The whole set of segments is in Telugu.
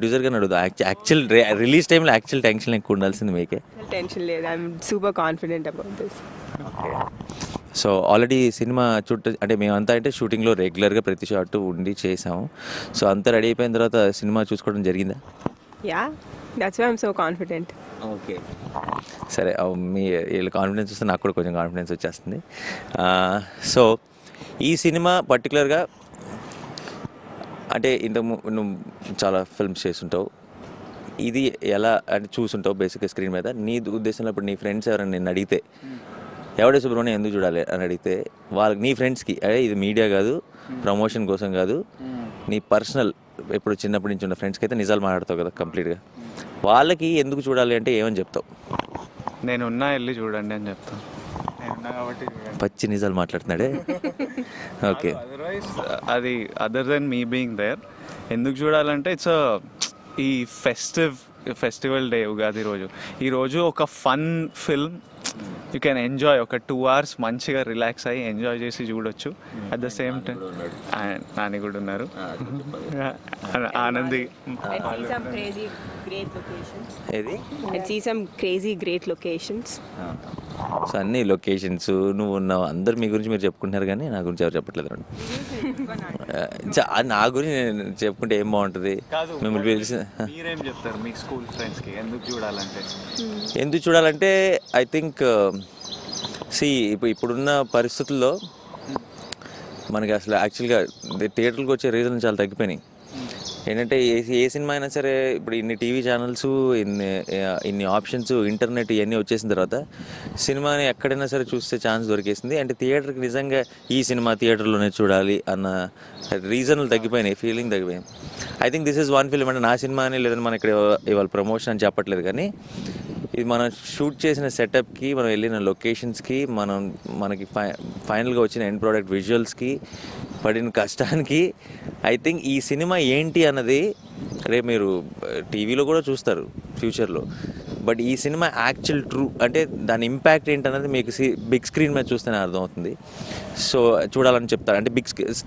ప్రొడ్యూసర్గా అడుగుదా, యాక్చువల్ రిలీజ్ టైంలో యాక్చువల్ టెన్షన్ ఎక్కువ ఉండాల్సింది మీకే? టెన్షన్ లేదు, I'm super confident about this. So already cinema చుట్టూ అంటే మేమంతా అంటే షూటింగ్లో రెగ్యులర్గా ప్రతి షాట్ ఉండి చేసాము. సో అంతా రెడీ అయిపోయిన తర్వాత సినిమా చూసుకోవడం జరిగిందా? Yeah, that's why I'm so confident. Okay, సరే. మీ వీళ్ళ కాన్ఫిడెన్స్ వస్తే నాకు కూడా కొంచెం కాన్ఫిడెన్స్ వచ్చేస్తుంది. సో ఈ సినిమా పర్టికులర్గా అంటే నువ్వు చాలా ఫిల్మ్స్ చేస్తుంటావు, ఇది ఎలా అంటే చూసుంటావు బేసిక్గా స్క్రీన్ మీద. నీ ఉద్దేశంలో ఇప్పుడు నీ ఫ్రెండ్స్ ఎవరైనా నిన్ను అడిగితే ఎవడే సుబ్రహ్మణ్యం ఎందుకు చూడాలి అని అడిగితే వాళ్ళకి, నీ ఫ్రెండ్స్కి అదే ఇది మీడియా కాదు, ప్రమోషన్ కోసం కాదు, నీ పర్సనల్ ఇప్పుడు చిన్నప్పటి నుంచి ఉన్న ఫ్రెండ్స్కి అయితే నిజాలు మాట్లాడతావు కదా కంప్లీట్గా, వాళ్ళకి ఎందుకు చూడాలి అంటే ఏమని చెప్తావు? నేనున్నా వెళ్ళి చూడండి అని చెప్తాను. నేనున్నా కాబట్టి పచ్చి నిజాలు మాట్లాడుతున్నాడే. ఓకే, అదర్వైజ్ అది other than me being there ఎందుకు చూడాలంటే ఇట్స్ ఈ ఫెస్టివల్ డే ఉగాది రోజు, ఈరోజు ఒక fun film you can enjoy. ఒక 2 hours మంచిగా రిలాక్స్ అయ్యి ఎంజాయ్ చేసి చూడొచ్చు. At the same time Nani కూడా ఉన్నారు, ఆనంది. ఏది గ్రేట్ లొకేషన్స్. సో అన్ని లొకేషన్స్ నువ్వు ఉన్నావు, అందరు మీ గురించి మీరు చెప్పుకుంటున్నారు కానీ నా గురించి ఎవరు చెప్పట్లేదు. నా గురించి నేను చెప్పుకుంటే ఏం బాగుంటుంది? మిమ్మల్ని పిలిచి మీరేం చెప్తారు మీ స్కూల్ ఫ్రెండ్స్కి ఎందుకు చూడాలంటే ఐ థింక్ ఇప్పుడున్న పరిస్థితుల్లో మనకి అసలు యాక్చువల్గా థియేటర్కి వచ్చే రీజన్ చాలా తగ్గిపోయినాయి. ఏంటంటే ఏ సినిమా అయినా సరే ఇప్పుడు ఇన్ని టీవీ ఛానల్స్, ఇన్ని ఆప్షన్స్, ఇంటర్నెట్ ఇవన్నీ వచ్చేసిన తర్వాత సినిమాని ఎక్కడైనా సరే చూస్తే ఛాన్స్ దొరికేసింది. అంటే థియేటర్కి నిజంగా ఈ సినిమా థియేటర్లోనే చూడాలి అన్న రీజన్లు తగ్గిపోయినాయి, ఫీలింగ్ తగ్గిపోయింది. I think this is one film. అంటే నా సినిమా అని లేదని మనం ఇక్కడ ఇవాళ ప్రమోషన్ అని చెప్పట్లేదు, కానీ ఇది మనం షూట్ చేసిన సెటప్కి, మనం వెళ్ళిన లొకేషన్స్కి, మనకి ఫైనల్గా వచ్చిన ఎండ్ ప్రోడక్ట్ విజువల్స్కి పడిన కష్టానికి ఐ థింక్ ఈ సినిమా ఏంటి అన్నది రేపు మీరు టీవీలో కూడా చూస్తారు ఫ్యూచర్లో. బట్ ఈ సినిమా యాక్చువల్ ట్రూ అంటే దాని ఇంపాక్ట్ ఏంటన్నది మీకు బిగ్ స్క్రీన్ మీద చూస్తేనే అర్థమవుతుంది. సో చూడాలని చెప్తారు. అంటే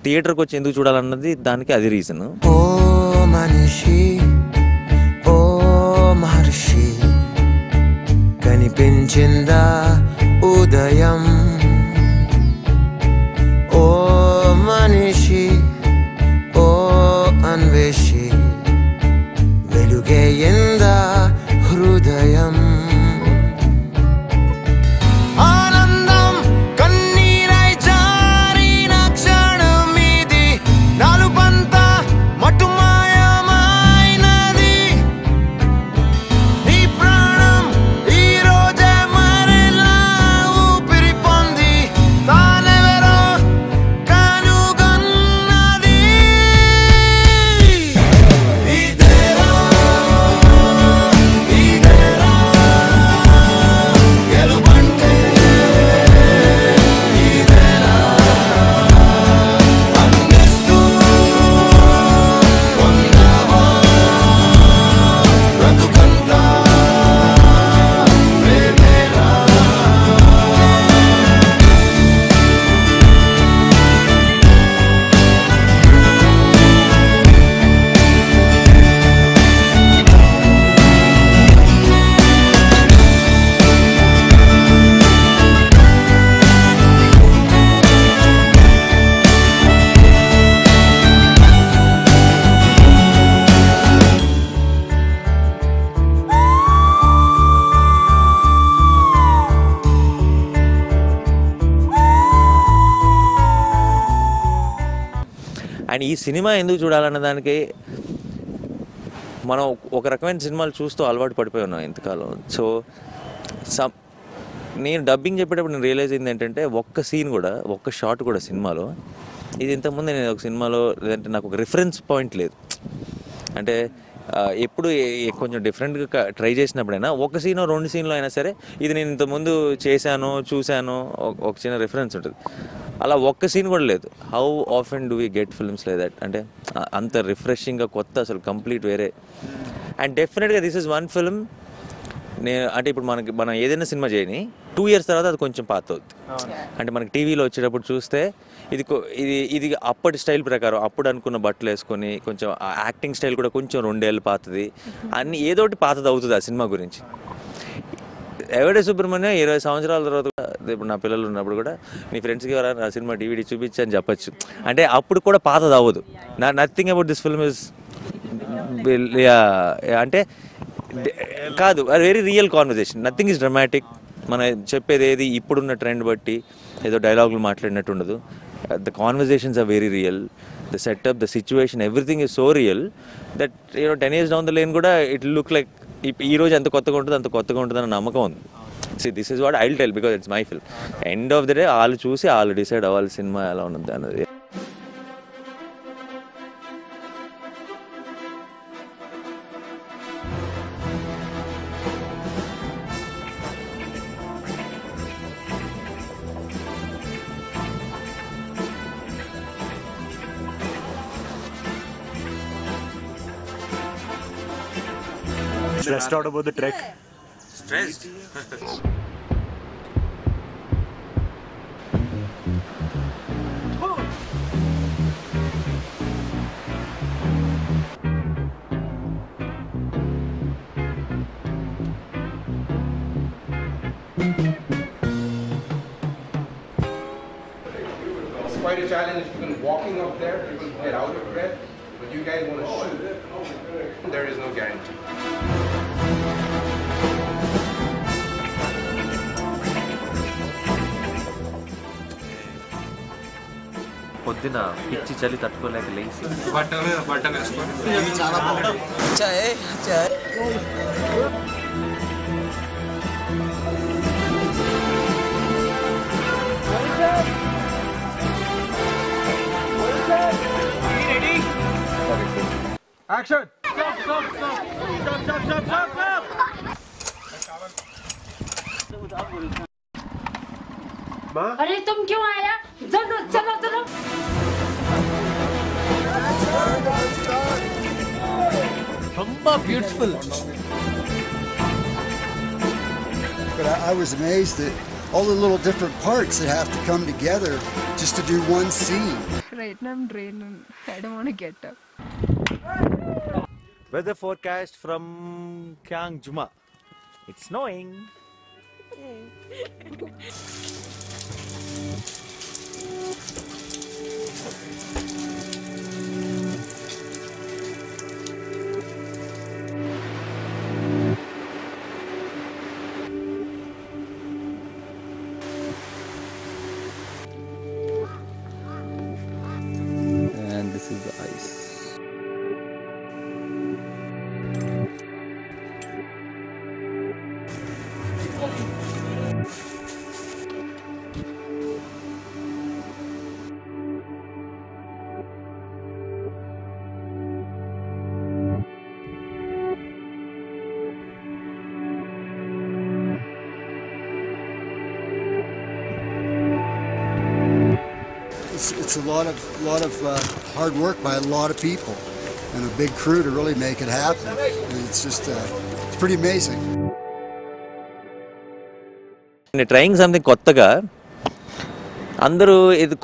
థియేటర్కి వచ్చి ఎందుకు చూడాలన్నది దానికి అది రీజన్. ఓ మనిషి ఓ మహర్షి కనిపించిందా ఉదయం, ఓ మనిషి ఓ అన్వేషి వెలుగేయిందా హృదయం. ఆనందం కన్నీరై జారిన క్షణం ఇది, నాలుపంతా మటుమాయమైనది. నీ ప్రాణం ఈ రోజే మరిలా ఊపిరి పొంది తానెవరో కనుగొన్నది. ఇదేరా ఇదేరా గెలుపంటే, ఇదేరా అందిస్తూ ఉన్నావా బ్రతుకంతా ప్రేమేరా. అండ్ ఈ సినిమా ఎందుకు చూడాలన్న దానికి మనం ఒక రకమైన సినిమాలు చూస్తూ అలవాటు పడిపోయి ఉన్నాం ఇంతకాలం. సో నేను డబ్బింగ్ చెప్పేటప్పుడు నేను రియలైజ్ అయింది ఏంటంటే ఒక్క సీన్ కూడా, ఒక్క షాట్ కూడా సినిమాలో, ఇది ఇంతకుముందు నేను ఒక సినిమాలో లేదంటే నాకు ఒక రిఫరెన్స్ పాయింట్ లేదు. అంటే ఎప్పుడు కొంచెం డిఫరెంట్గా ట్రై చేసినప్పుడైనా ఒక సీన్ 2 సీన్లో అయినా సరే ఇది నేను ఇంతకుముందు చేశాను, చూశాను, ఒక చిన్న రిఫరెన్స్ ఉంటుంది. అలా ఒక్క సీన్ కూడా లేదు. How often do we get films like that? అంటే అంత రిఫ్రెషింగ్గా కొత్త, అసలు కంప్లీట్ వేరే. అండ్ డెఫినెట్గా దిస్ ఈజ్ వన్ ఫిల్మ్. అంటే ఇప్పుడు మనం ఏదైనా సినిమా చేయని 2 years తర్వాత అది కొంచెం పాత అవుతుంది. అంటే మనకి టీవీలో వచ్చేటప్పుడు చూస్తే ఇది అప్పటి స్టైల్ ప్రకారం అప్పుడు అనుకున్న బట్టలు వేసుకొని కొంచెం యాక్టింగ్ స్టైల్ కూడా కొంచెం 2 ఏళ్ళు పాతది అన్ని ఏదో ఒకటి పాతది అవుతుంది ఆ సినిమా గురించి. ఎవడే సుబ్రహ్మణ్యం 20 సంవత్సరాల తర్వాత ఇప్పుడు నా పిల్లలు ఉన్నప్పుడు కూడా నీ ఫ్రెండ్స్కి ఎవరైనా నా సినిమా DVD చూపించి అని చెప్పచ్చు. అంటే అప్పుడు కూడా పాతది అవ్వదు. Nothing about this film is అంటే కాదు, very real conversation. Nothing is dramatic. మన చెప్పేది ఏది ఇప్పుడున్న ట్రెండ్ బట్టి ఏదో డైలాగులు మాట్లాడినట్టు ఉండదు. The conversations are very real. The setup, the situation, everything is so real that 10 years down the lane కూడా ఇట్ లుక్ లైక్ ఈ రోజు ఎంత కొత్తగా ఉంటుంది అంత కొత్తగా ఉంటుంది అన్న నమ్మకం ఉంది. This is what I will tell because it's my film. End of the day వాళ్ళు చూసి వాళ్ళు డిసైడ్ అవ్వాలి సినిమా ఎలా ఉంటుంది అన్నది. Stressed out about the trek? Stressed? It's quite a challenge. Even walking up there, people get out of breath. But you guys want to shoot. There is no guarantee. పొద్దున పిచ్చి చలి తట్టుకోలేక లేచి బట్టలు వేసుకొని अरे तुम क्यों आया? चलो चलो चलो. Beautiful. But I was amazed at all the little different parts that have to come together just to do one scene. Right now I'm drained. I don't want to get up. Weather forecast from Kyang Juma. It's snowing. and this is the ice. It's a lot of hard work by a lot of people and a big crew to really make it happen. And it's just it's pretty amazing. Trying something కొత్తగా అందరూ ఇది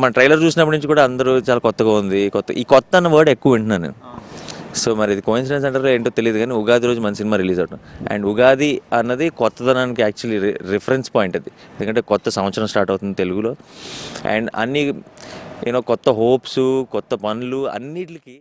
మన ట్రైలర్ చూసినప్పటి నుంచి కూడా అందరూ చాలా కొత్తగా ఉంది. ఈ కొత్త అన్న వర్డ్ ఎక్కువ వింటున్నాను నేను. సో మరి ఇది కోయిన్సిడెన్స్ అంటారో ఏంటో తెలియదు కానీ ఉగాది రోజు మన సినిమా రిలీజ్ అవడం అండ్ ఉగాది అన్నది కొత్తదనానికి యాక్చువల్లీ రిఫరెన్స్ పాయింట్ అది. ఎందుకంటే కొత్త సంవత్సరం స్టార్ట్ అవుతుంది తెలుగులో అండ్ అన్ని కొత్త హోప్స్ కొత్త పనులు అన్నిటికి